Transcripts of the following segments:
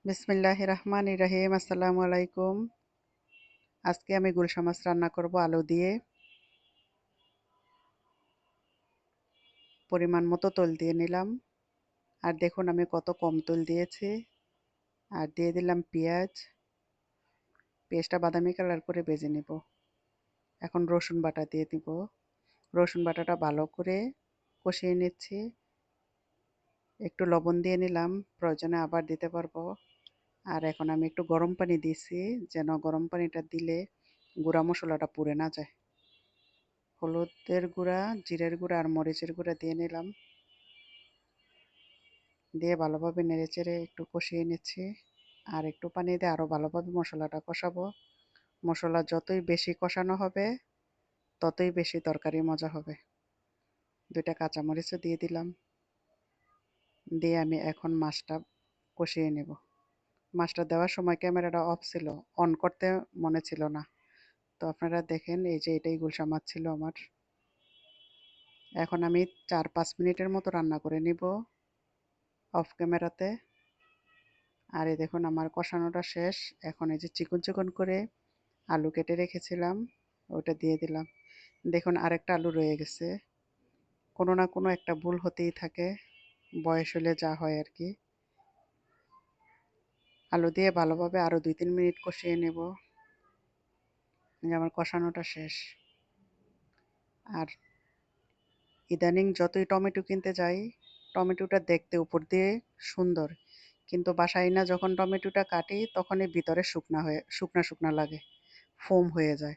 বিসমিল্লাহির রহমানির রহিম। আসসালামু আলাইকুম। আজকে আমি গুলশা মাছ রান্না করব আলু দিয়ে। পরিমাণ মতো তেল দিয়ে নিলাম। আর দেখুন আমি কত কম তেল দিয়েছি। আর দিয়ে দিলাম পেঁয়াজ। পেঁয়াজটা বাদামি কালার করে ভেজে নেব। এখন রসুন বাটা দিয়ে দিব। রসুন বাটাটা ভালো করে কষিয়ে নিচ্ছি। একটু লবণ দিয়ে নিলাম, প্রয়োজনে আবার দিতে পারবো। আর এখন আমি একটু গরম পানি দিয়েছি, যেন গরম পানিটা দিলে গুঁড়া মশলাটা পুড়ে না যায়। হলুদের গুঁড়া, জিরের গুঁড়া আর মরিচের গুঁড়া দিয়ে নিলাম। দিয়ে ভালোভাবে নেড়েচেড়ে একটু কষিয়ে নিচ্ছি। আর একটু পানি দিয়ে আরও ভালোভাবে মশলাটা কষাবো। মশলা যতই বেশি কষানো হবে ততই বেশি তরকারি মজা হবে। 2টা কাঁচামরিচও দিয়ে দিলাম। দিয়ে আমি এখন মাছটা কষিয়ে নেব। মাছটা দেওয়ার সময় ক্যামেরাটা অফ ছিল, অন করতে মনে ছিল না। তো আপনারা দেখেন, এই যে এটাই গুলশা মাছ ছিল আমার। এখন আমি 4-5 মিনিটের মতো রান্না করে নিব অফ ক্যামেরাতে। আর এই দেখুন আমার কষানোটা শেষ। এখন এই যে চিকন চিকন করে আলু কেটে রেখেছিলাম, ওটা দিয়ে দিলাম। দেখুন আরেকটা আলু রয়ে গেছে। কোনো না কোনো একটা ভুল হতেই থাকে, বয়স হলে যা হয় আর কি। আলু দিয়ে ভালোভাবে আরও 2-3 মিনিট কষিয়ে নেব। আমার কষানোটা শেষ। আর ইদানিং যতই টমেটো কিনতে যাই, টমেটোটা দেখতে উপর দিয়ে সুন্দর, কিন্তু বাসায় না যখন টমেটোটা কাটি তখনই ভিতরে শুকনা শুকনা লাগে, ফোম হয়ে যায়।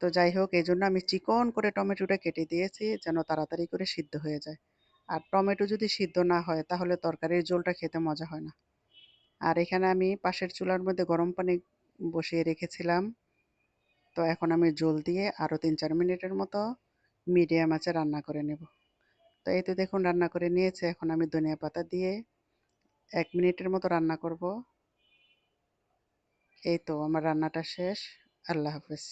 তো যাই হোক, এই জন্য আমি চিকন করে টমেটোটা কেটে দিয়েছি, যেন তাড়াতাড়ি করে সিদ্ধ হয়ে যায়। আর টমেটো যদি সিদ্ধ না হয় তাহলে তরকারির ঝোলটা খেতে মজা হয় না। আর এখানে আমি পাশের চুলার মধ্যে গরম পানি বসিয়ে রেখেছিলাম। তো এখন আমি ঝোল দিয়ে আরও 3-4 মিনিটের মতো মিডিয়াম আঁচে রান্না করে নেব। তো এই তো দেখুন রান্না করে নিয়েছে। এখন আমি ধনিয়া পাতা দিয়ে 1 মিনিটের মতো রান্না করব। এই তো আমার রান্নাটা শেষ। আল্লাহ হাফেজ।